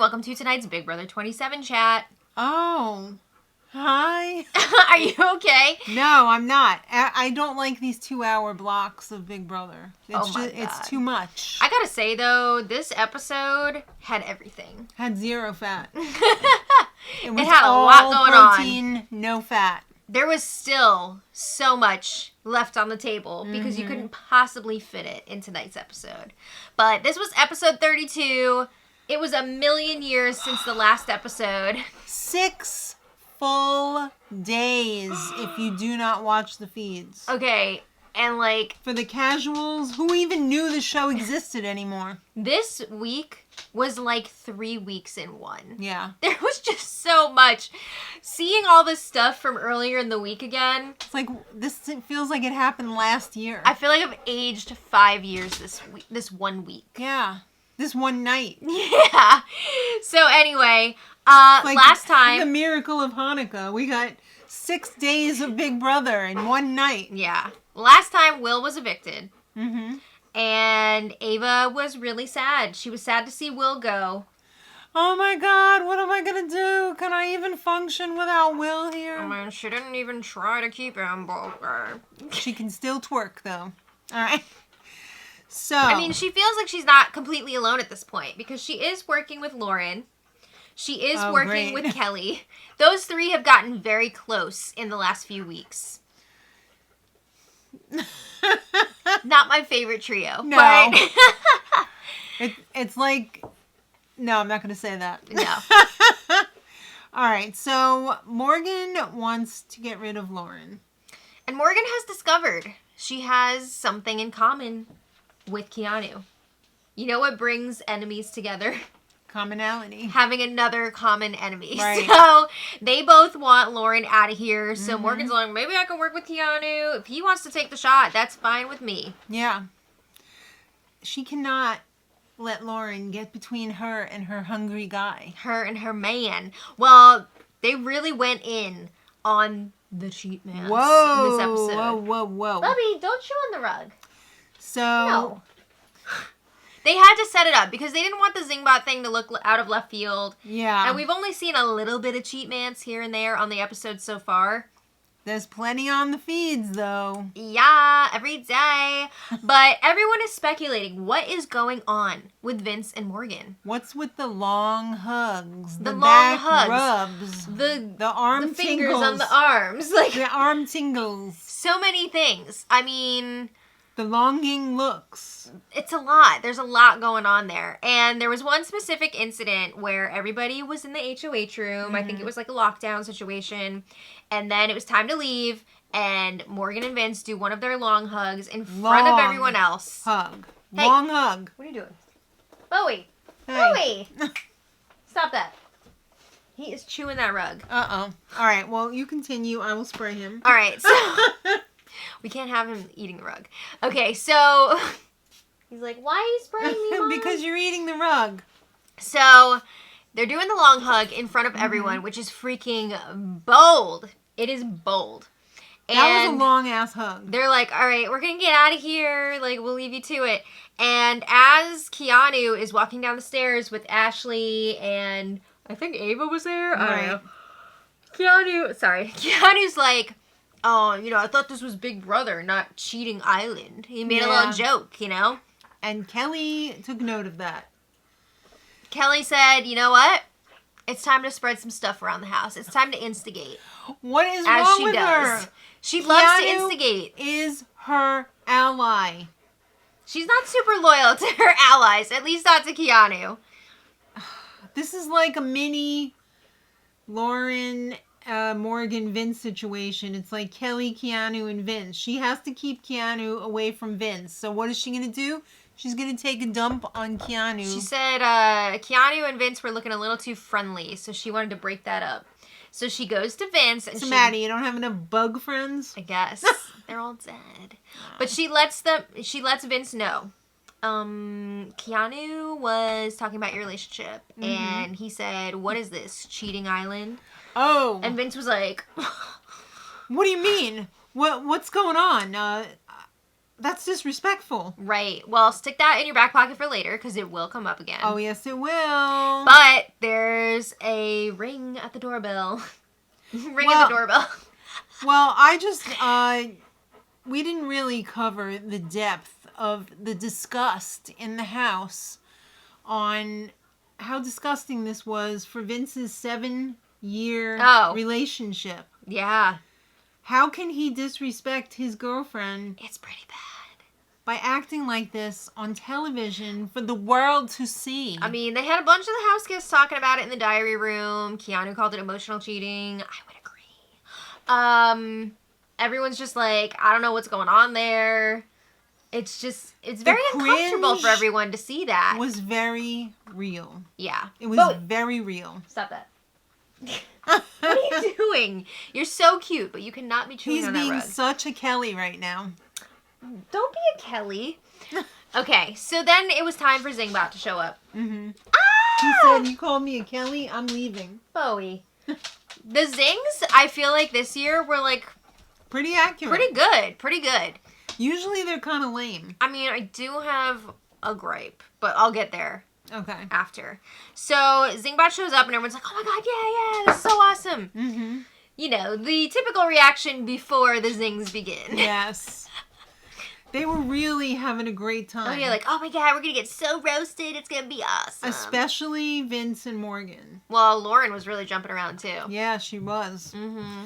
welcome to tonight's Big Brother 27 chat. Oh, hi. Are you okay? No, I'm not. I don't like these 2-hour blocks of Big Brother. It's too much. I gotta say, though, this episode had everything. Had zero fat. It had a lot going protein, on. No fat. There was still so much left on the table because you couldn't possibly fit it in tonight's episode. But this was episode 32. It was a million years since the last episode. 6 full days if you do not watch the feeds. Okay, and like... For the casuals, who even knew the show existed anymore? This week was like 3 weeks in one. Yeah. There was just so much. Seeing all this stuff from earlier in the week again. It's like, it feels like it happened last year. I feel like I've aged 5 years this 1 week. Yeah. This one night. Yeah. So anyway, like last time... The miracle of Hanukkah. We got 6 days of Big Brother in one night. Yeah. Last time, Will was evicted. Mm-hmm. And Ava was really sad. She was sad to see Will go. Oh my God, what am I going to do? Can I even function without Will here? I mean, she didn't even try to keep him, but... She can still twerk, though. All right. So... I mean, she feels like she's not completely alone at this point because she is working with Lauren. She is working with Kelly. Those three have gotten very close in the last few weeks. Not my favorite trio. No. But it's like... No, I'm not going to say that. No. All right, so Morgan wants to get rid of Lauren. And Morgan has discovered she has something in common with Keanu. You know what brings enemies together? Commonality. Having another common enemy. Right. So they both want Lauren out of here. So Morgan's like, maybe I can work with Keanu. If he wants to take the shot, that's fine with me. Yeah. She cannot let Lauren get between her and her hungry guy. Her and her man. Well, they really went in on the cheat man. Whoa. In this episode. Whoa. Bubby, don't chew on the rug. So... No. They had to set it up because they didn't want the Zingbot thing to look out of left field. Yeah. And we've only seen a little bit of cheat mans here and there on the episode so far. There's plenty on the feeds, though. Yeah, every day. But everyone is speculating what is going on with Vince and Morgan. What's with the long hugs? The long back hugs. rubs. The arm the fingers tingles. on the arms. Like the arm tingles. so many things. I mean... The longing looks. It's a lot. There's a lot going on there. And there was one specific incident where everybody was in the HOH room. I think it was like a lockdown situation. And then it was time to leave. And Morgan and Vince do one of their long hugs in front of everyone else. Hug. Hey, long hug. What are you doing? Bowie. Hey. Bowie. Stop that. He is chewing that rug. Uh-oh. All right. Well, you continue. I will spray him. All right. So... We can't have him eating the rug. Okay, so... He's like, why are you spraying me, Mom? Because you're eating the rug. So, they're doing the long hug in front of everyone, which is freaking bold. It is bold. And that was a long-ass hug. They're like, all right, we're going to get out of here. Like, we'll leave you to it. And as Keanu is walking down the stairs with Ashley and I think Ava was there. I don't know. Keanu's like... Oh, I thought this was Big Brother, not Cheating Island. He made a little joke, And Kelly took note of that. Kelly said, you know what? It's time to spread some stuff around the house. It's time to instigate. What is wrong with her? She loves to instigate. Is her ally. She's not super loyal to her allies, at least not to Keanu. This is like a mini Lauren... Morgan Vince situation. It's like Kelly, Keanu, and Vince. She has to keep Keanu away from Vince. So what is she going to do? She's going to take a dump on Keanu. She said Keanu and Vince were looking a little too friendly, so she wanted to break that up. So she goes to Vince. And Maddie, you don't have enough bug friends? I guess. They're all dead. But she lets Vince know. Keanu was talking about your relationship, and he said, what is this, Cheating Island? Oh. And Vince was like... What do you mean? What's going on? That's disrespectful. Right. Well, stick that in your back pocket for later because it will come up again. Oh, yes, it will. But there's a ring at the doorbell. Ring at the doorbell. Well, we didn't really cover the depth of the disgust in the house on how disgusting this was for Vince's 7-year relationship. Yeah. How can he disrespect his girlfriend? It's pretty bad. By acting like this on television for the world to see. I mean, they had a bunch of the house guests talking about it in the diary room. Keanu called it emotional cheating. I would agree. Everyone's just like, I don't know what's going on there. It's very uncomfortable for everyone to see that. It was very real. Yeah. It was very real. Stop that. What are you doing? You're so cute, but you cannot be chewing on that rug. He's being such a Kelly right now. Don't be a Kelly. Okay, so then it was time for Zingbot to show up. Mm-hmm. Ah! He said, you called me a Kelly, I'm leaving. Bowie. The Zings, I feel like this year were like... Pretty accurate. Pretty good. Usually they're kind of lame. I mean, I do have a gripe, but I'll get there. Okay. After. So Zingbot shows up and everyone's like, oh my god, yeah, this is so awesome. Mm-hmm. You know, the typical reaction before the Zings begin. Yes. They were really having a great time. Oh, yeah, like, oh my god, we're gonna get so roasted, it's gonna be awesome. Especially Vince and Morgan. Well, Lauren was really jumping around, too. Yeah, she was. Mm-hmm.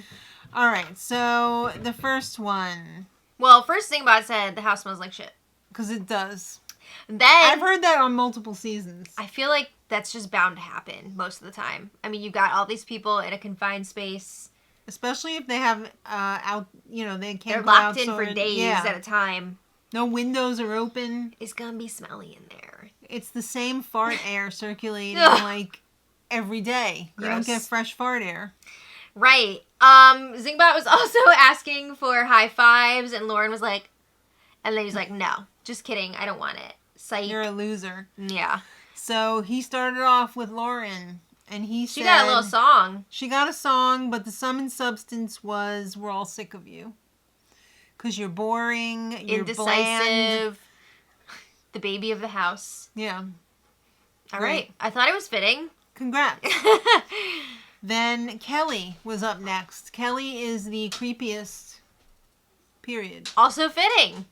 All right, so the first one. Well, first Zingbot said the house smells like shit. Because it does. Then... I've heard that on multiple seasons. I feel like that's just bound to happen most of the time. I mean, you've got all these people in a confined space. Especially if they have they can't They're go locked in outside. for days at a time. No windows are open. It's gonna be smelly in there. It's the same fart air circulating like every day. Gross. You don't get fresh fart air. Right. Zingbot was also asking for high fives, and Lauren was like, and then he's like, no, just kidding, I don't want it. Psych. You're a loser. Yeah. So he started off with Lauren. And he said... She got a little song. She got a song, but the sum and substance was, we're all sick of you. Because you're boring, you're indecisive, bland. The baby of the house. Yeah. All right. I thought it was fitting. Congrats. Then Kelly was up next. Kelly is the creepiest, period. Also fitting.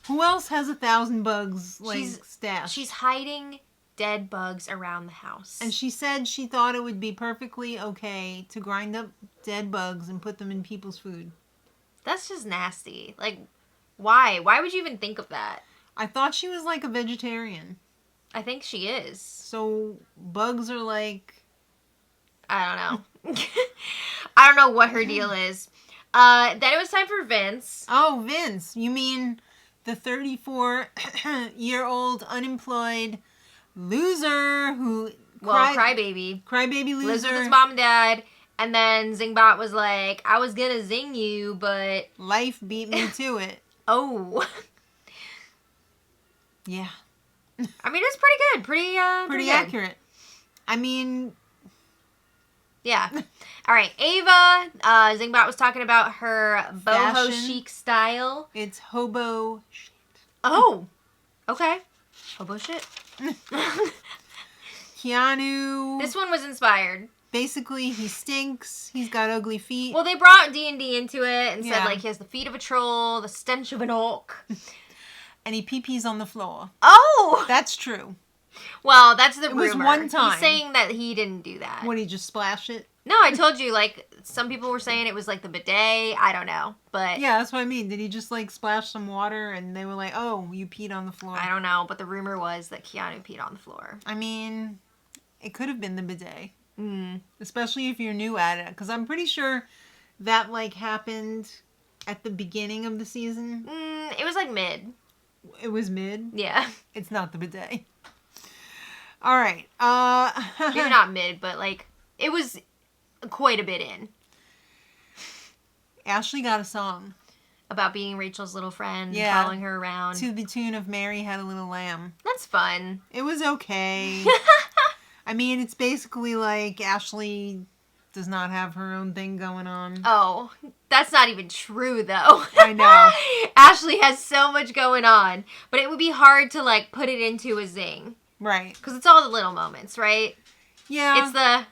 Who else has 1,000 bugs, stashed? She's hiding... dead bugs around the house. And she said she thought it would be perfectly okay to grind up dead bugs and put them in people's food. That's just nasty. Like, why? Why would you even think of that? I thought she was like a vegetarian. I think she is. So bugs are like... I don't know. I don't know what her deal is. Then it was time for Vince. Oh, Vince. You mean the 34-year-old unemployed... loser who... crybaby. Crybaby loser. Lives with his mom and dad. And then Zingbot was like, I was gonna zing you, but... life beat me to it. Oh. Yeah. I mean, it's pretty good. Pretty good. Accurate. I mean... yeah. All right. Ava, Zingbot was talking about her boho chic style. It's hobo shit. Oh. Okay. Hobo shit. Keanu. This one was inspired. Basically, he stinks. He's got ugly feet. Well, they brought D&D into it and said, like, he has the feet of a troll, the stench of an orc. And he pee-pees on the floor. Oh! That's true. Well, that's the rumor. It was one time. He's saying that he didn't do that. What, he just splash it? No, I told you, like, some people were saying it was, like, the bidet. I don't know, but... yeah, that's what I mean. Did he just, like, splash some water and they were like, oh, you peed on the floor? I don't know, but the rumor was that Keanu peed on the floor. I mean, it could have been the bidet. Mm. Especially if you're new at it. Because I'm pretty sure that, like, happened at the beginning of the season. It was, like, mid. It was mid? Yeah. It's not the bidet. All right. Maybe not mid, but, like, it was... quite a bit in. Ashley got a song. About being Rachel's little friend, following her around. To the tune of Mary Had a Little Lamb. That's fun. It was okay. I mean, it's basically like Ashley does not have her own thing going on. Oh, that's not even true, though. I know. Ashley has so much going on. But it would be hard to, like, put it into a zing. Right. Because it's all the little moments, right? Yeah. It's the...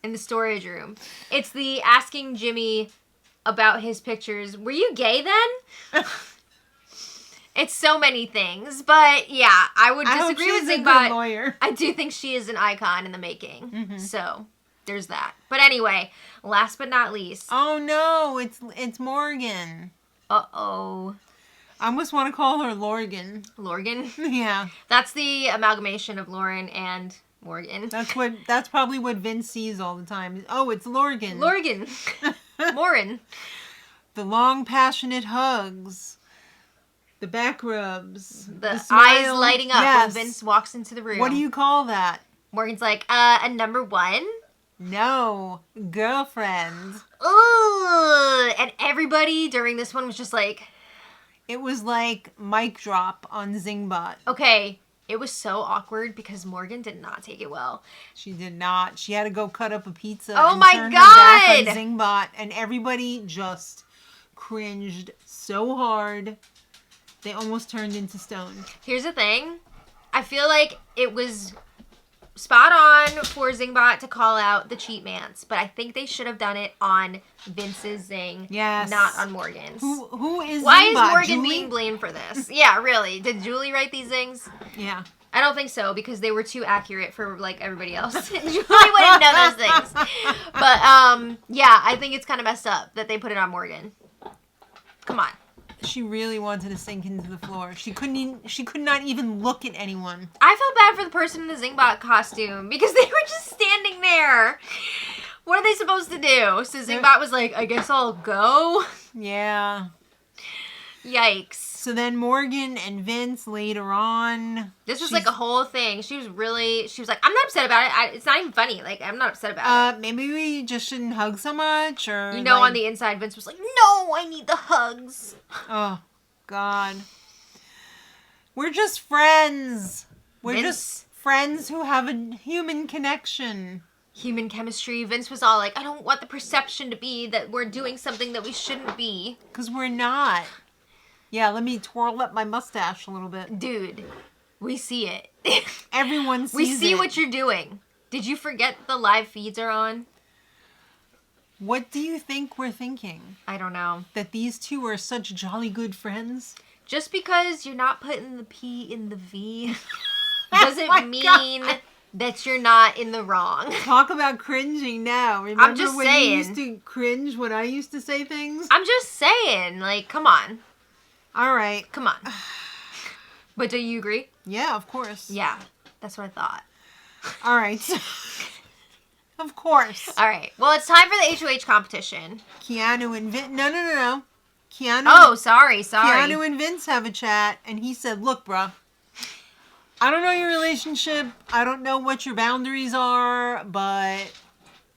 in the storage room. It's the asking Jimmy about his pictures. Were you gay then? It's so many things. But, yeah, I would disagree with Zingbot. Lawyer. I do think she is an icon in the making. Mm-hmm. So, there's that. But anyway, last but not least. Oh, no. It's Morgan. Uh-oh. I almost want to call her Lorgan. Lorgan? Yeah. That's the amalgamation of Lauren and Morgan. That's probably what Vince sees all the time. Oh, it's Lorgan. Lorgan. Morin. The long, passionate hugs. The back rubs. The smile. eyes lighting up Yes. when Vince walks into the room. What do you call that? Morgan's like, a number one? No. Girlfriend. Ooh. And everybody during this one was just like... It was like mic drop on Zingbot. Okay. It was so awkward because Morgan did not take it well. She did not. She had to go cut up a pizza Oh and my turn her back God! on Zingbot. And everybody just cringed so hard. They almost turned into stone. Here's the thing. I feel like it was spot on for Zingbot to call out the cheat mans, but I think they should have done it on Vince's zing, Yes. not on Morgan's. Who is Why Zingbot? is Morgan Julie? being blamed for this? Yeah, really. Did Julie write these zings? Yeah. I don't think so, because they were too accurate for, like, everybody else. Julie wouldn't know those things. But, yeah, I think it's kind of messed up that they put it on Morgan. Come on. She really wanted to sink into the floor. She could not even look at anyone. I felt bad for the person in the Zingbot costume because they were just standing there. What are they supposed to do? So Zingbot was like, I guess I'll go. Yeah. Yikes. So then Morgan and Vince later on. This was like a whole thing. She was like, I'm not upset about it. It's not even funny. Like, I'm not upset about it. Maybe we just shouldn't hug so much, or You know, like, on the inside, Vince was like, no, I need the hugs. Oh, God. We're just friends. We're Vince- just friends who have a human connection. Human chemistry. Vince was all like, I don't want the perception to be that we're doing something that we shouldn't be. Because we're not. Yeah, let me twirl up my mustache a little bit. Dude, we see it. Everyone sees it. We see what you're doing. Did you forget the live feeds are on? What do you think we're thinking? I don't know. That these two are such jolly good friends? Just because you're not putting the P in the V doesn't my mean God. that you're not in the wrong. Talk about cringing now. Remember just when saying. you used to cringe when I used to say things? I'm just saying, like, come on. All right. Come on. But do you agree? Yeah, of course. Yeah, that's what I thought. All right. Of course. All right. Well, it's time for the HOH competition. Keanu and Vince. No. Keanu. Oh, sorry. Keanu and Vince have a chat, and he said, "Look, bruh, I don't know your relationship. I don't know what your boundaries are, but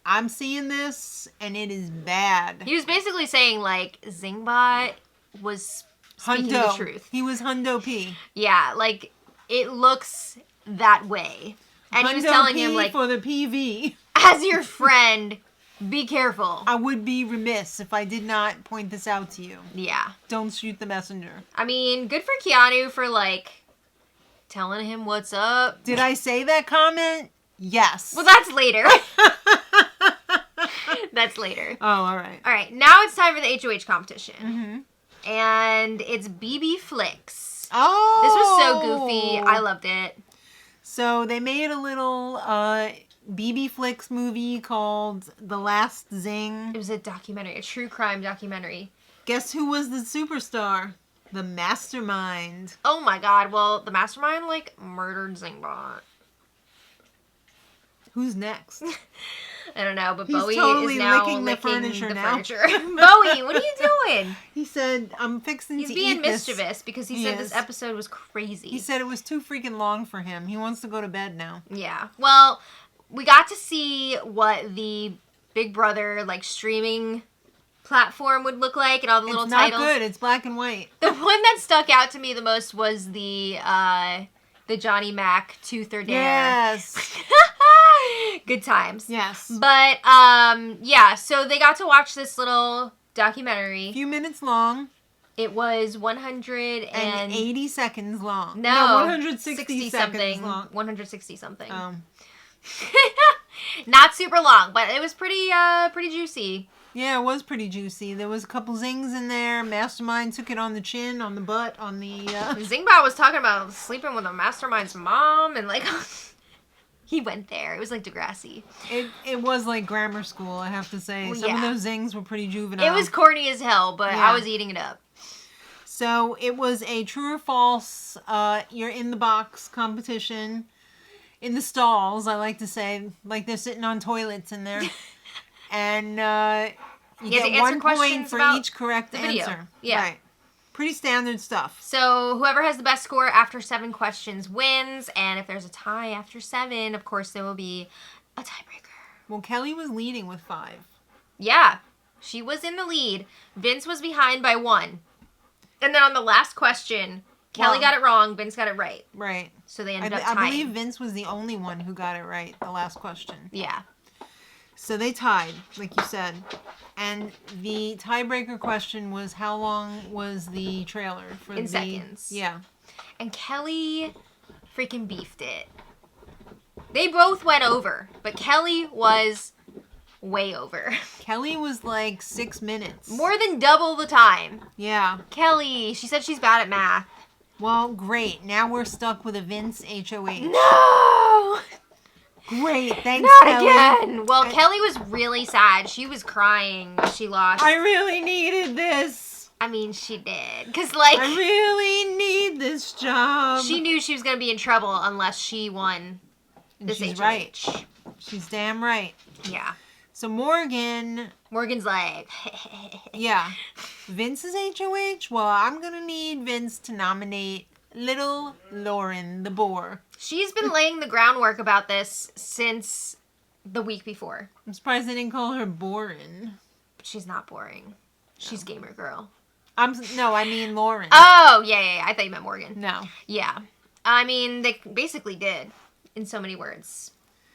I'm seeing this, and it is bad." He was basically saying, like, Zingbot was speaking the truth. He was Hundo P. Yeah, like, it looks that way. And he was Hundo telling P him, like, for the PV. as your friend, be careful. I would be remiss if I did not point this out to you. Yeah. Don't shoot the messenger. I mean, good for Keanu for, like, telling him what's up. Did I say that comment? Yes. Well, that's later. That's later. Oh, all right. All right, now it's time for the HOH competition. Mm-hmm. And it's BB Flicks. Oh! This was so goofy. I loved it. So they made a little BB Flicks movie called The Last Zing. It was a documentary, a true crime documentary. Guess who was the superstar? The mastermind. Oh my god, well, the mastermind, like, murdered Zingbot. Who's next? I don't know, but He's Bowie totally is now licking the furniture now. Bowie, what are you doing? He said, I'm fixing He's to being eat this. mischievous because he He said is. this episode was crazy. He said it was too freaking long for him. He wants to go to bed now. Yeah. Well, we got to see what the Big Brother, like, streaming platform would look like and all the little It's not titles. good. It's black and white. The one that stuck out to me the most was the Johnny Mac Truth or Dare. Yes. Good times. Yes. But, yeah, so they got to watch this little documentary. A few minutes long. It was 180 seconds long. No, 160 seconds long. 160 something. Not super long, but it was pretty juicy. Yeah, it was pretty juicy. There was a couple zings in there. Mastermind took it on the chin, on the butt, on the... Zingbot was talking about sleeping with a Mastermind's mom, and like... He went there. It was like Degrassi. It was like grammar school, I have to say. Well, Some of those zings were pretty juvenile. It was corny as hell, but I was eating it up. So it was a true or false, you're in the box competition. In the stalls, I like to say. Like they're sitting on toilets in there. And you get 1 point for each correct answer. Yeah. Right. Pretty standard stuff. So whoever has the best score after 7 questions wins. And if there's a tie after 7, of course, there will be a tiebreaker. Well, Kelly was leading with 5. Yeah. She was in the lead. Vince was behind by 1. And then on the last question, Kelly got it wrong. Vince got it right. Right. So they ended up tying. I believe Vince was the only one who got it right, the last question. Yeah. So they tied, like you said. And the tiebreaker question was, how long was the trailer? In seconds. Yeah. And Kelly freaking beefed it. They both went over, but Kelly was way over. Kelly was like 6 minutes. More than double the time. Yeah. Kelly, she said she's bad at math. Well, great. Now we're stuck with a Vince HOH. No! Great. Thanks, Not Kelly. again. Well, Kelly was really sad. She was crying when she lost. I really needed this. I mean, she did. Because, like... I really need this job. She knew she was going to be in trouble unless she won this she's HOH. right. She's damn right. Yeah. So Morgan's like... yeah. Vince's HOH? Well, I'm going to need Vince to nominate little Lauren the boar. She's been laying the groundwork about this since the week before. I'm surprised they didn't call her boring. But she's not boring. She's gamer girl. No, I mean Lauren. Oh, yeah. I thought you meant Morgan. No. Yeah. I mean, they basically did in so many words.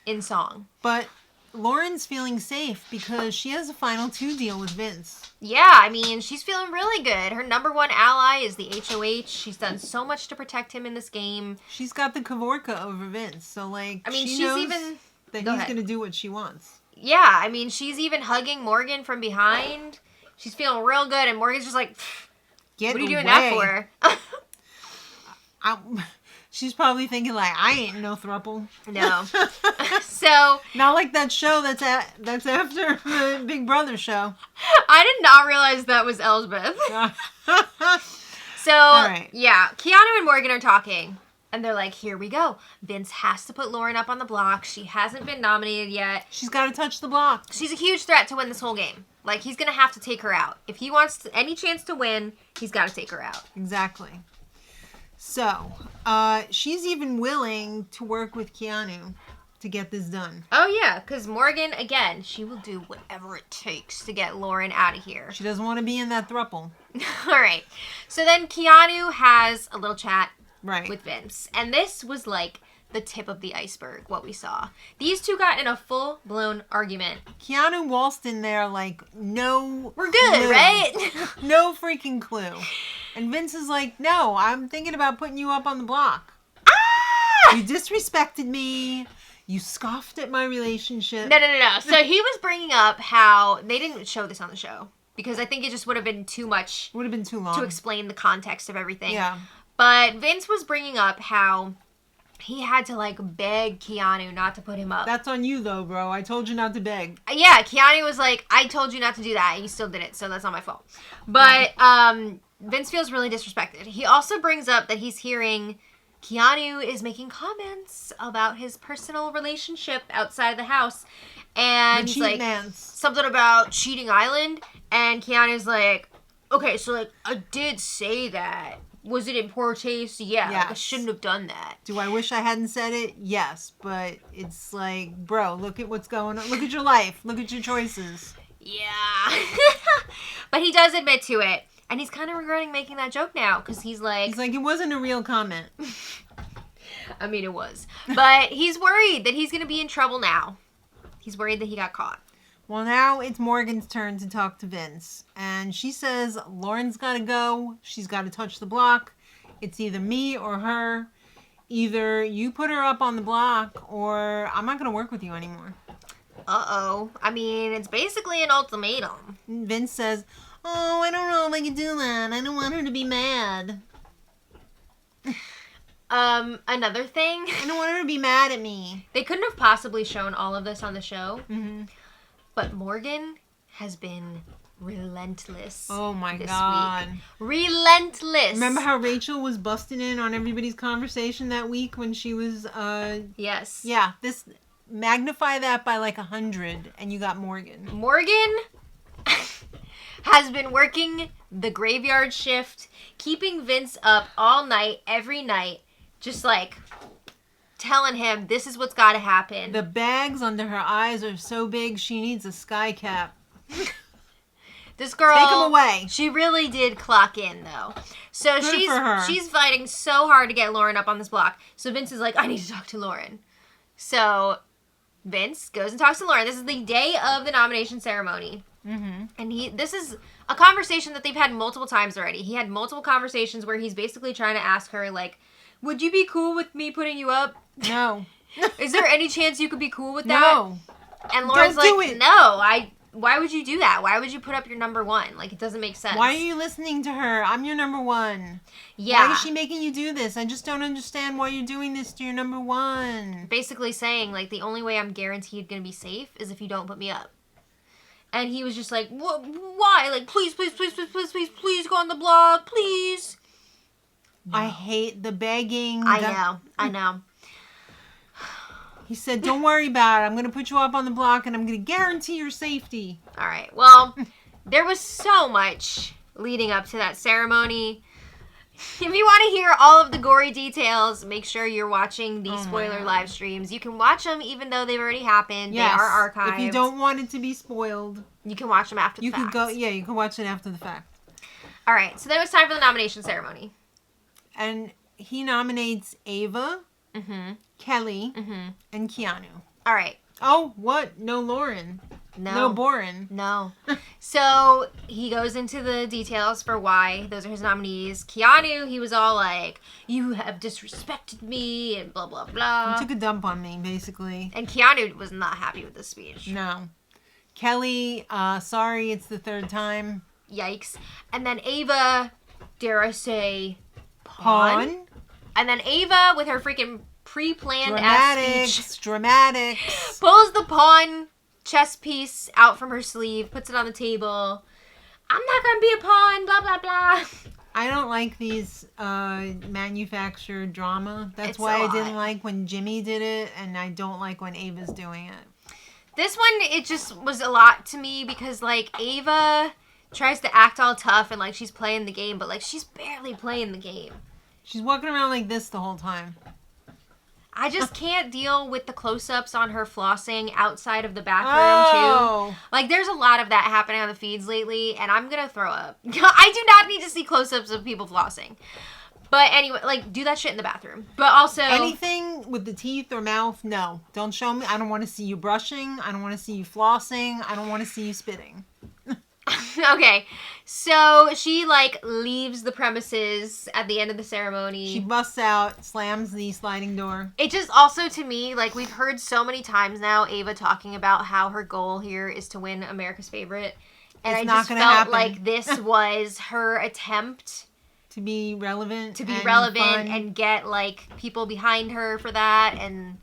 In song. But Lauren's feeling safe because she has a Final 2 deal with Vince. Yeah, I mean, she's feeling really good. Her number 1 ally is the HOH. She's done so much to protect him in this game. She's got the Kavorka over Vince, so like, I mean, she she's knows even that he's going to do what she wants. Yeah, I mean, she's even hugging Morgan from behind. She's feeling real good, and Morgan's just like, what are you doing that for? She's probably thinking like, I ain't no throuple. No. So not like that show that's after the Big Brother show. I did not realize that was Elsbeth. So right. Yeah, Keanu and Morgan are talking, and they're like, "Here we go. Vince has to put Lauren up on the block. She hasn't been nominated yet. She's got to touch the block. She's a huge threat to win this whole game. Like he's gonna have to take her out if he wants any chance to win. He's got to take her out." Exactly. So, she's even willing to work with Keanu to get this done. Oh, yeah, because Morgan, again, she will do whatever it takes to get Lauren out of here. She doesn't want to be in that throuple. All right. So then Keanu has a little chat with Vince. And this was like the tip of the iceberg, what we saw. These two got in a full-blown argument. Keanu waltzed in there like, no We're good, clue. right? No freaking clue. And Vince is like, no, I'm thinking about putting you up on the block. Ah! You disrespected me. You scoffed at my relationship. No. So he was bringing up how they didn't show this on the show because I think it just would have been too much. Would have been too long to explain the context of everything. Yeah. But Vince was bringing up how he had to like beg Keanu not to put him up. That's on you though, bro. I told you not to beg. Yeah, Keanu was like, I told you not to do that, and you still did it, so that's not my fault. But Vince feels really disrespected. He also brings up that he's hearing Keanu is making comments about his personal relationship outside the house. And he's like, something about Cheating Island. And Keanu's like, okay, so like, I did say that. Was it in poor taste? Yeah. Yes. Like, I shouldn't have done that. Do I wish I hadn't said it? Yes. But it's like, bro, look at what's going on. Look at your life. Look at your choices. Yeah. But he does admit to it. And he's kind of regretting making that joke now. Because he's like, it wasn't a real comment. I mean, it was. But he's worried that he's going to be in trouble now. He's worried that he got caught. Well, now it's Morgan's turn to talk to Vince. And she says Lauren's got to go. She's got to touch the block. It's either me or her. Either you put her up on the block or I'm not going to work with you anymore. Uh-oh. I mean, it's basically an ultimatum. And Vince says, oh, I don't know if I can do that. I don't want her to be mad. Another thing. I don't want her to be mad at me. They couldn't have possibly shown all of this on the show. Mm-hmm. But Morgan has been relentless. Oh my this God. week. Relentless. Remember how Rachel was busting in on everybody's conversation that week when she was, Yes. Yeah, this, magnify that by like 100 and you got Morgan. Morgan has been working the graveyard shift, keeping Vince up all night, every night, just like telling him this is what's got to happen. The bags under her eyes are so big she needs a sky cap. This girl, Take them away. She really did clock in though. So Good for her. she's fighting so hard to get Lauren up on this block. So Vince is like, I need to talk to Lauren. So Vince goes and talks to Lauren. This is the day of the nomination ceremony. Mm-hmm. And this is a conversation that they've had multiple times already. He had multiple conversations where he's basically trying to ask her, like, would you be cool with me putting you up? No. Is there any chance you could be cool with that? No. And Lauren's Don't do like, it. no, why would you do that? Why would you put up your number one? Like, it doesn't make sense. Why are you listening to her? I'm your number one. Yeah. Why is she making you do this? I just don't understand why you're doing this to your number one. Basically saying, like, the only way I'm guaranteed going to be safe is if you don't put me up. And he was just like, what? Why? Like, please, please, please, please, please, please, please go on the blog, please. No. I hate the begging. I know. He said, don't worry about it. I'm going to put you up on the block and I'm going to guarantee your safety. All right. Well, there was so much leading up to that ceremony. If you want to hear all of the gory details, make sure you're watching the spoiler live streams. You can watch them even though they've already happened. Yes. They are archived. If you don't want it to be spoiled, you can watch them after the fact. You can watch it after the fact. All right. So then it was time for the nomination ceremony. And he nominates Ava, Kelly, and Keanu. All right. Oh, what? No Lauren. No Boren. No. So he goes into the details for why those are his nominees. Keanu, he was all like, you have disrespected me and blah, blah, blah. He took a dump on me, basically. And Keanu was not happy with this speech. No. Kelly, sorry, it's the third time. Yikes. And then Ava, dare I say, pawn? And then Ava, with her freaking pre-planned ass speech, Dramatics. pulls the pawn chess piece out from her sleeve, puts it on the table. I'm not gonna be a pawn, blah, blah, blah. I don't like these manufactured drama. That's It's why a I didn't lot. like when Jimmy did it, and I don't like when Ava's doing it. This one, it just was a lot to me because, like, Ava tries to act all tough and, like, she's playing the game, but, like, she's barely playing the game. She's walking around like this the whole time. I just can't deal with the close-ups on her flossing outside of the bathroom, too. Like, there's a lot of that happening on the feeds lately, and I'm gonna throw up. I do not need to see close-ups of people flossing. But anyway, like, do that shit in the bathroom. But also... Anything with the teeth or mouth, no. Don't show me. I don't want to see you brushing. I don't want to see you flossing. I don't want to see you spitting. Okay, so she, like, leaves the premises at the end of the ceremony. She busts out, slams the sliding door. It just also, to me, like, we've heard so many times now Ava talking about how her goal here is to win America's Favorite. And It's I not just gonna felt happen. like this was her attempt To be relevant. to be and relevant fun. and get, like, people behind her for that. And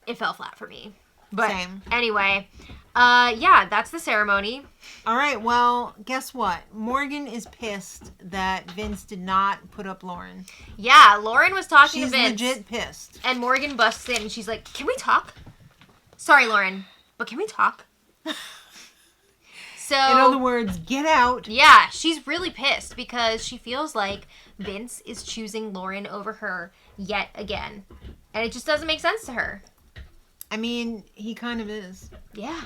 it fell flat for me. But Same. anyway, yeah, that's the ceremony. All right, well, guess what? Morgan is pissed that Vince did not put up Lauren. Yeah, Lauren was talking She's to Vince. legit pissed. And Morgan busts in and she's like, can we talk? Sorry, Lauren, but can we talk? So, In other words, get out. yeah, she's really pissed because she feels like Vince is choosing Lauren over her yet again. And it just doesn't make sense to her. I mean, he kind of is. Yeah,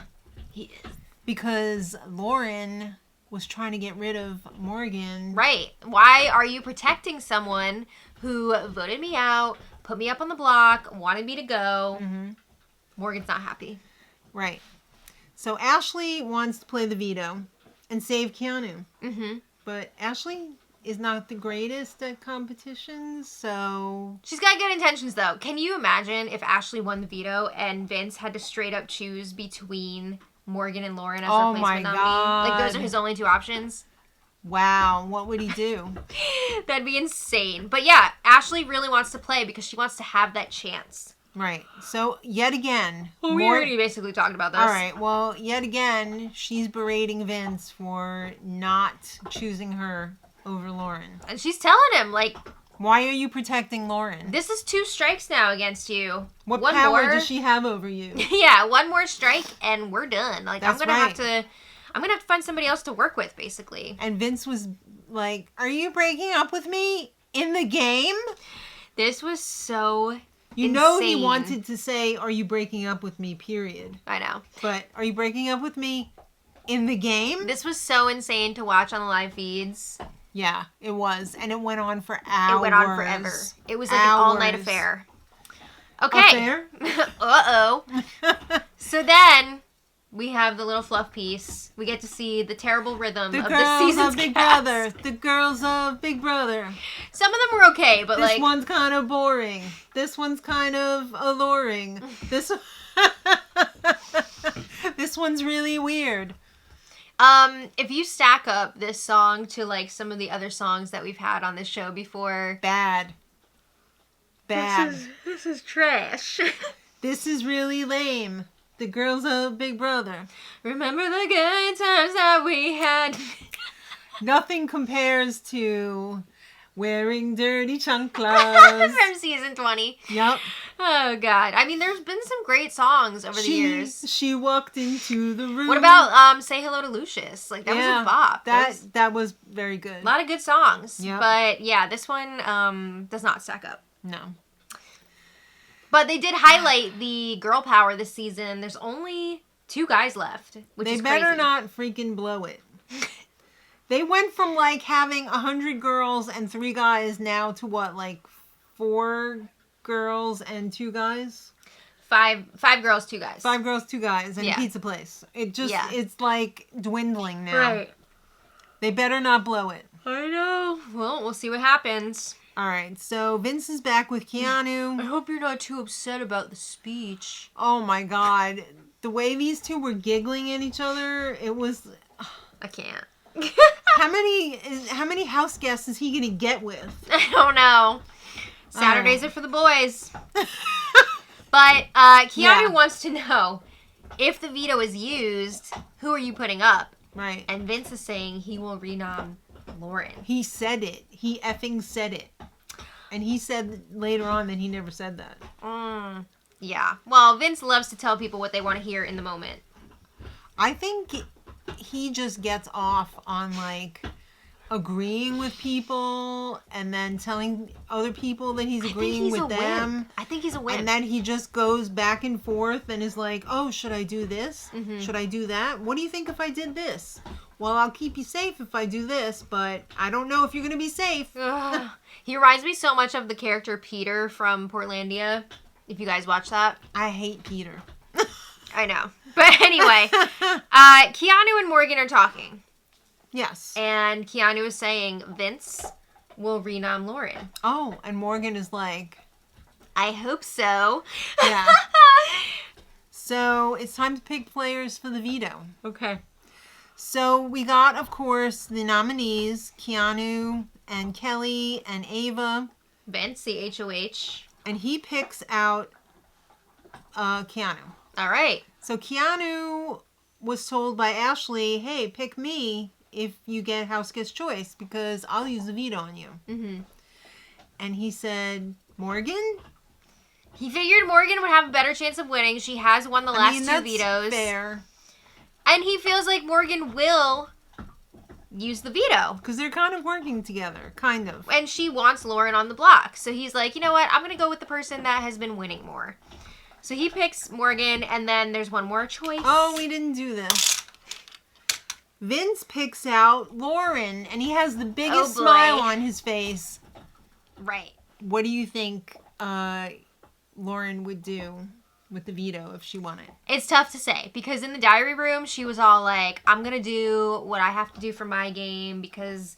he is. Because Lauren was trying to get rid of Morgan. Right. Why are you protecting someone who voted me out, put me up on the block, wanted me to go? Mm-hmm. Morgan's not happy. Right. So Ashley wants to play the veto and save Keanu. Mm-hmm. But Ashley is not the greatest at competitions, so... She's got good intentions, though. Can you imagine if Ashley won the veto and Vince had to straight up choose between Morgan and Lauren as a replacement nominee? God. Like, those are his only two options? Wow, what would he do? That'd be insane. But yeah, Ashley really wants to play because she wants to have that chance. Right. So, yet again... Well, we already basically talked about this. All right. Well, yet again, she's berating Vince for not choosing her over Lauren. And she's telling him, like... Why are you protecting Lauren? This is 2 strikes now against you. What one power more, does she have over you? Yeah, one more strike and we're done. Like, That's I'm gonna have to find somebody else to work with, basically. And Vince was like, "Are you breaking up with me in the game?" This was so You know he wanted to say, "Are you breaking up with me?" period. I know. But are you breaking up with me in the game? This was so insane to watch on the live feeds. Yeah, it was. And it went on for hours. It went on forever. It was like an all-night affair. Okay. Affair? Uh-oh. So then we have the little fluff piece. We get to see the terrible rhythm of the season's Big cast. Brother. The girls of Big Brother. Some of them were okay, but This one's kind of boring. This one's kind of alluring. This This one's really weird. If you stack up this song to like some of the other songs that we've had on this show before, Bad. This is trash. This is really lame. The girls of Big Brother. Remember the good times that we had. Nothing compares to wearing dirty chanclas. From season 20. Yep. Oh, God. I mean, there's been some great songs over the years. She walked into the room. What about Say Hello to Lucius? Like, that was a bop. That was very good. A lot of good songs. Yep. But, yeah, this one does not stack up. No. But they did highlight the girl power this season. There's only 2 guys left, which is crazy. They better not freaking blow it. They went from, like, having 100 girls and 3 guys now to what, like, 4 girls and 2 guys? 5 girls, 2 guys. 5 girls, 2 guys, and pizza place. It just, it's, like, dwindling now. Right. They better not blow it. I know. Well, we'll see what happens. All right, so Vince is back with Keanu. I hope you're not too upset about the speech. Oh, my God. The way these two were giggling at each other, it was... I can't. How many house guests is he going to get with? I don't know. Saturdays are for the boys. But Keanu wants to know, if the veto is used, who are you putting up? Right. And Vince is saying he will renom Lauren. He said it. He effing said it. And he said later on that he never said that. Yeah. Well, Vince loves to tell people what they want to hear in the moment. I think he just gets off on, like, agreeing with people and then telling other people that he's agreeing with them. I think he's a wimp. And then he just goes back and forth and is like, oh, should I do this? Mm-hmm. Should I do that? What do you think if I did this? Well, I'll keep you safe if I do this, but I don't know if you're going to be safe. He reminds me so much of the character Peter from Portlandia, if you guys watch that. I hate Peter. I know. But anyway, Keanu and Morgan are talking. Yes. And Keanu is saying Vince will renom Lauren. Oh, and Morgan is like, I hope so. Yeah. So it's time to pick players for the veto. Okay. So we got, of course, the nominees, Keanu and Kelly and Ava. Vince, the HOH. And he picks out Keanu. All right. So Keanu was told by Ashley, hey, pick me if you get house guest choice because I'll use the veto on you. Mm-hmm. And he said, Morgan? He figured Morgan would have a better chance of winning. She has won the last 2 vetoes. Fair. And he feels like Morgan will use the veto. Because they're kind of working together, kind of. And she wants Lauren on the block. So he's like, you know what? I'm going to go with the person that has been winning more. So he picks Morgan, and then there's one more choice. Oh, we didn't do this. Vince picks out Lauren, and he has the biggest smile on his face. Right. What do you think Lauren would do? with the veto if she won it? It's tough to say because in the diary room, she was all like, I'm going to do what I have to do for my game because,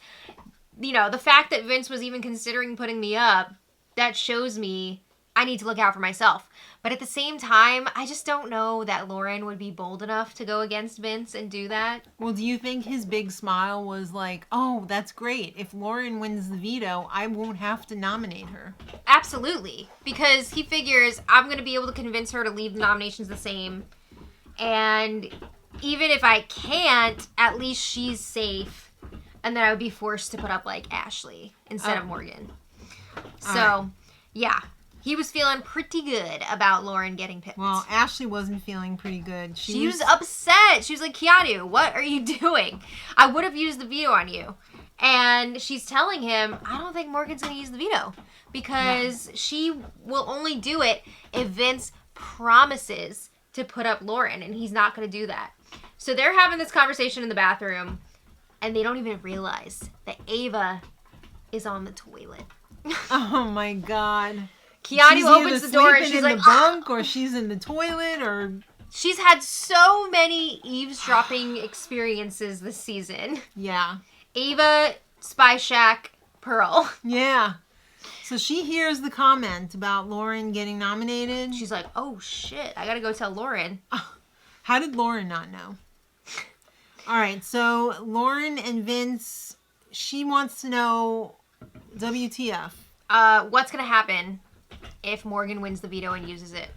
you know, the fact that Vince was even considering putting me up, that shows me I need to look out for myself. But at the same time, I just don't know that Lauren would be bold enough to go against Vince and do that. Well, do you think his big smile was like, oh, that's great. If Lauren wins the veto, I won't have to nominate her. Absolutely. Because he figures I'm going to be able to convince her to leave the nominations the same. And even if I can't, at least she's safe. And then I would be forced to put up like Ashley instead of Morgan. So, yeah. He was feeling pretty good about Lauren getting picked. Well, Ashley wasn't feeling pretty good. She was upset. She was like, Keanu, what are you doing? I would have used the veto on you. And she's telling him, I don't think Morgan's going to use the veto. Because she will only do it if Vince promises to put up Lauren. And he's not going to do that. So they're having this conversation in the bathroom. And they don't even realize that Ava is on the toilet. Oh, my God. Keanu opens the door and she's like, in the bunk, or she's in the toilet, or she's had so many eavesdropping experiences this season. Yeah. Ava, Spy Shack, Pearl. Yeah. So she hears the comment about Lauren getting nominated. She's like, oh shit, I gotta go tell Lauren. How did Lauren not know? All right, so Lauren and Vince, she wants to know WTF. What's gonna happen if Morgan wins the veto and uses it?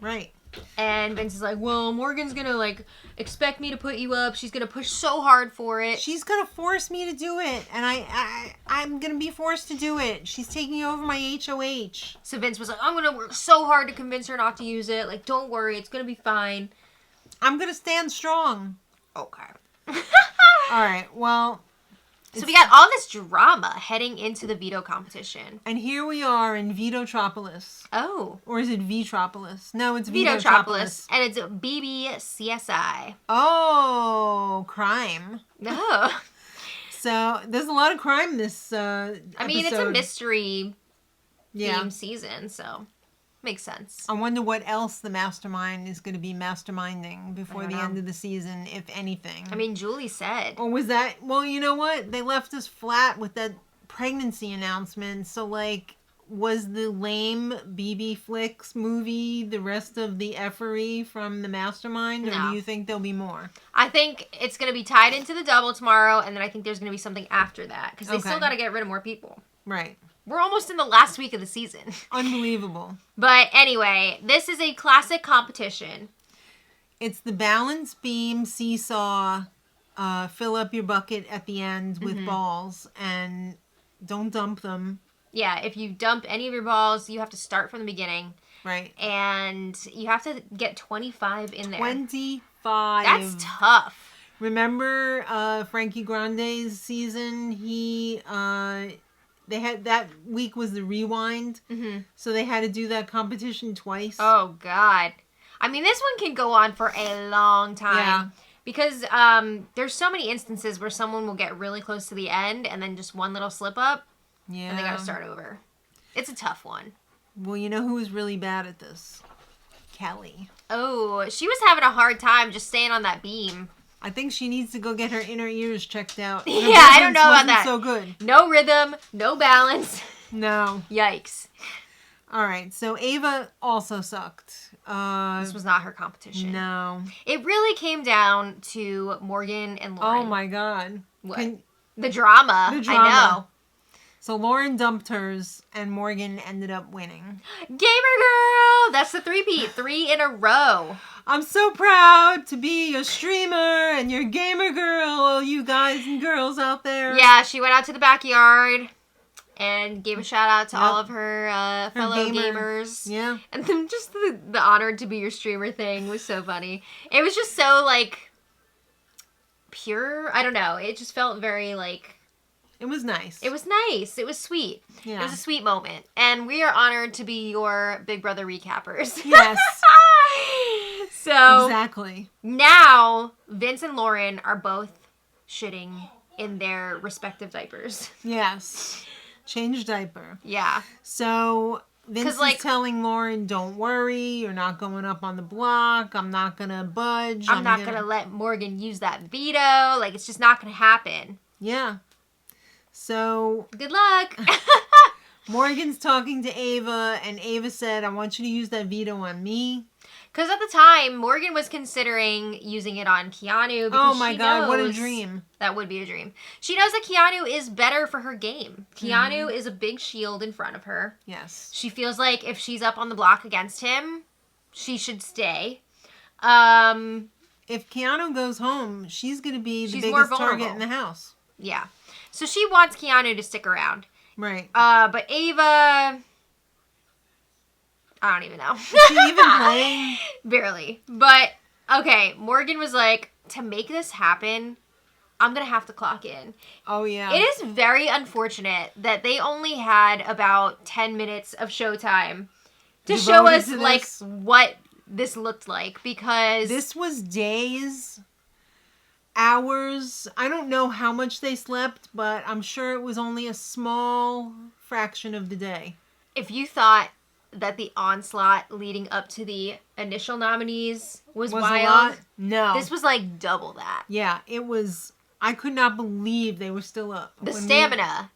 Right. And Vince is like, well, Morgan's gonna, like, expect me to put you up. She's gonna push so hard for it. She's gonna force me to do it. And I'm gonna be forced to do it. She's taking over my HOH. So Vince was like, I'm gonna work so hard to convince her not to use it. Like, don't worry, it's gonna be fine. I'm gonna stand strong. Okay. All right, well... So we got all this drama heading into the veto competition. And here we are in Vetotropolis. Oh. Or is it Vetropolis? No, it's Vetotropolis. And it's BBCSI. Oh, crime. Oh. So there's a lot of crime this episode. I mean, it's a mystery theme season, so makes sense. I wonder what else the mastermind is going to be masterminding before the end of the season, if anything. I mean, Julie said. Or was that... Well, you know what? They left us flat with that pregnancy announcement. So, like, was the lame BB Flicks movie the rest of the effery from the mastermind? Or do you think there'll be more? I think it's going to be tied into the double tomorrow, and then I think there's going to be something after that. Because they still got to get rid of more people. Right. We're almost in the last week of the season. Unbelievable. But anyway, this is a classic competition. It's the balance beam seesaw, fill up your bucket at the end with balls, and don't dump them. Yeah, if you dump any of your balls, you have to start from the beginning. Right. And you have to get 25 in there. 25. That's tough. Remember Frankie Grande's season? They had that week was the rewind, so they had to do that competition twice. Oh God! I mean, this one can go on for a long time because there's so many instances where someone will get really close to the end and then just one little slip up, and they got to start over. It's a tough one. Well, you know who was really bad at this? Kelly. Oh, she was having a hard time just staying on that beam. I think she needs to go get her inner ears checked out. Yeah, I don't know about that. So good. No rhythm, no balance. No. Yikes. All right, so Ava also sucked. This was not her competition. No. It really came down to Morgan and Lauren. Oh my God. What? The drama. The drama. I know. So Lauren dumped hers, and Morgan ended up winning. Gamer girl! That's the three-peat. 3 in a row. I'm so proud to be your streamer and your gamer girl, all you guys and girls out there. Yeah, she went out to the backyard and gave a shout out to all of her fellow gamers. Yeah. And then just the honored to be your streamer thing was so funny. It was just so, like, pure. I don't know. It just felt very, like... It was nice. It was nice. It was sweet. Yeah. It was a sweet moment. And we are honored to be your Big Brother recappers. Yes. So exactly. Now Vince and Lauren are both shitting in their respective diapers. Yes. Change diaper. Yeah. So Vince is telling Lauren, don't worry, you're not going up on the block. I'm not going to budge. I'm not going to let Morgan use that veto. Like, it's just not going to happen. Yeah. So. Good luck. Morgan's talking to Ava, and Ava said, I want you to use that veto on me. Because at the time, Morgan was considering using it on Keanu. Oh my God, what a dream. That would be a dream. She knows that Keanu is better for her game. Keanu is a big shield in front of her. Yes. She feels like if she's up on the block against him, she should stay. If Keanu goes home, she's going to be the biggest target in the house. Yeah. So she wants Keanu to stick around. Right. But Ava... I don't even know. Is she even playing? Barely. But, okay, Morgan was like, to make this happen, I'm going to have to clock in. Oh, yeah. It is very unfortunate that they only had about 10 minutes of showtime to show us, like, what this looked like, because... This was days, hours. I don't know how much they slept, but I'm sure it was only a small fraction of the day. If you thought that the onslaught leading up to the initial nominees was wild. A lot? No. This was like double that. Yeah, it was. I could not believe they were still up. The stamina.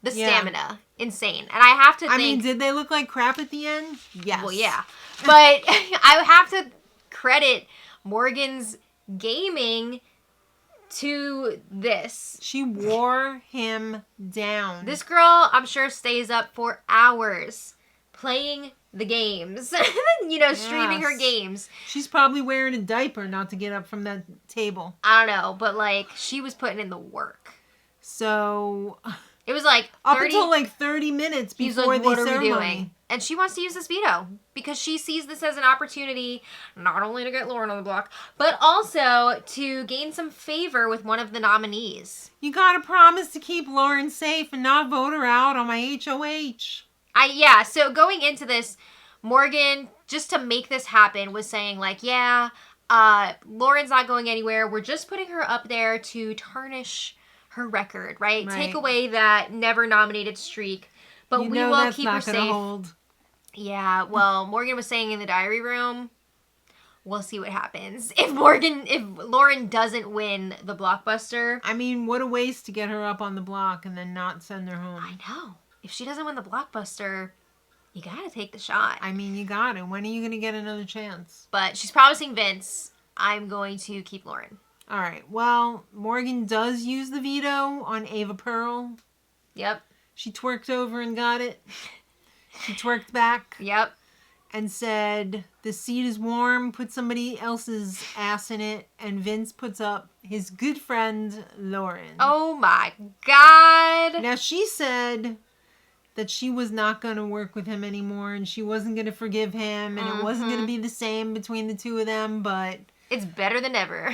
Insane. And I have to think. I mean, did they look like crap at the end? Yes. Well, yeah. But I have to credit Morgan's gaming to this. She wore him down. This girl, I'm sure, stays up for hours playing the games, streaming her games. She's probably wearing a diaper not to get up from that table. I don't know, but like she was putting in the work. So it was like 30, up until like 30 minutes before the ceremony. What are we doing? And she wants to use this veto because she sees this as an opportunity not only to get Lauren on the block, but also to gain some favor with one of the nominees. You gotta promise to keep Lauren safe and not vote her out on my HOH. So going into this, Morgan, just to make this happen, was saying like, Lauren's not going anywhere. We're just putting her up there to tarnish her record, right? Take away that never nominated streak. But we will keep her safe. Hold. Yeah, well, Morgan was saying in the diary room, we'll see what happens. If Lauren doesn't win the blockbuster. I mean, what a waste to get her up on the block and then not send her home. I know. If she doesn't win the blockbuster, you gotta take the shot. I mean, you gotta. When are you gonna get another chance? But she's promising Vince, I'm going to keep Lauren. All right. Well, Morgan does use the veto on Ava Pearl. Yep. She twerked over and got it. She twerked back. Yep. And said, the seat is warm, put somebody else's ass in it, and Vince puts up his good friend, Lauren. Oh my God. Now, she said that she was not going to work with him anymore, and she wasn't going to forgive him, and it wasn't going to be the same between the two of them, but... It's better than ever.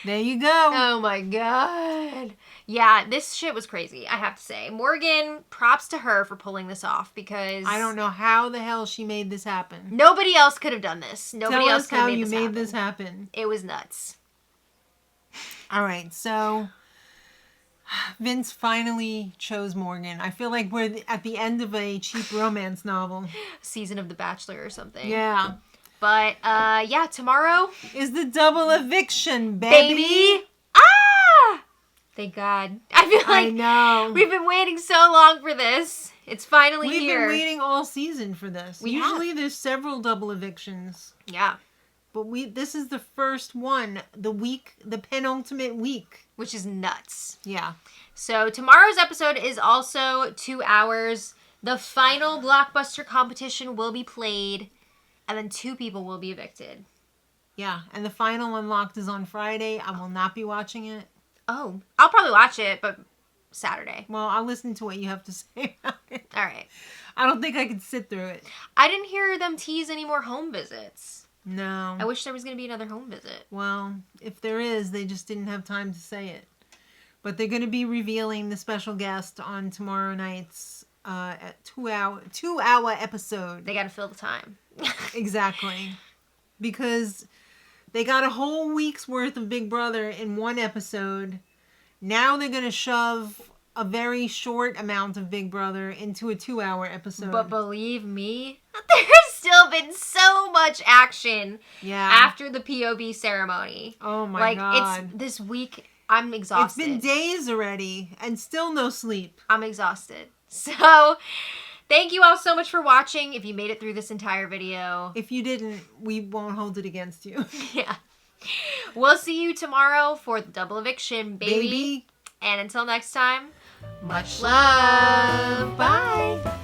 There you go. Oh my God. Yeah, this shit was crazy, I have to say. Morgan, props to her for pulling this off, because... I don't know how the hell she made this happen. Nobody else could have done this. Nobody else could have made this happen. Tell us how you made this happen. It was nuts. All right, so... Vince finally chose Morgan. I feel like we're at the end of a cheap romance novel. Season of The Bachelor or something. Yeah. But, tomorrow... is the double eviction, baby! Ah! Thank God. I feel like... I know. We've been waiting so long for this. It's finally here. We've been waiting all season for this. Usually there's several double evictions. Yeah. But this is the first one, the penultimate week. Which is nuts. Yeah. So tomorrow's episode is also 2 hours. The final blockbuster competition will be played, and then 2 people will be evicted. Yeah, and the final unlocked is on Friday. I will not be watching it. Oh, I'll probably watch it, but Saturday. Well, I'll listen to what you have to say about it. All right. I don't think I could sit through it. I didn't hear them tease any more home visits. No. I wish there was going to be another home visit. Well, if there is, they just didn't have time to say it. But they're going to be revealing the special guest on tomorrow night's 2-hour episode. They got to fill the time. Exactly. Because they got a whole week's worth of Big Brother in one episode. Now they're going to shove a very short amount of Big Brother into a 2-hour episode. But believe me, there's still been so much action after the POV ceremony. Oh my God. It's this week, I'm exhausted. It's been days already and still no sleep. I'm exhausted. So, thank you all so much for watching. If you made it through this entire video. If you didn't, we won't hold it against you. Yeah. We'll see you tomorrow for the double eviction, baby. And until next time, much love. Bye.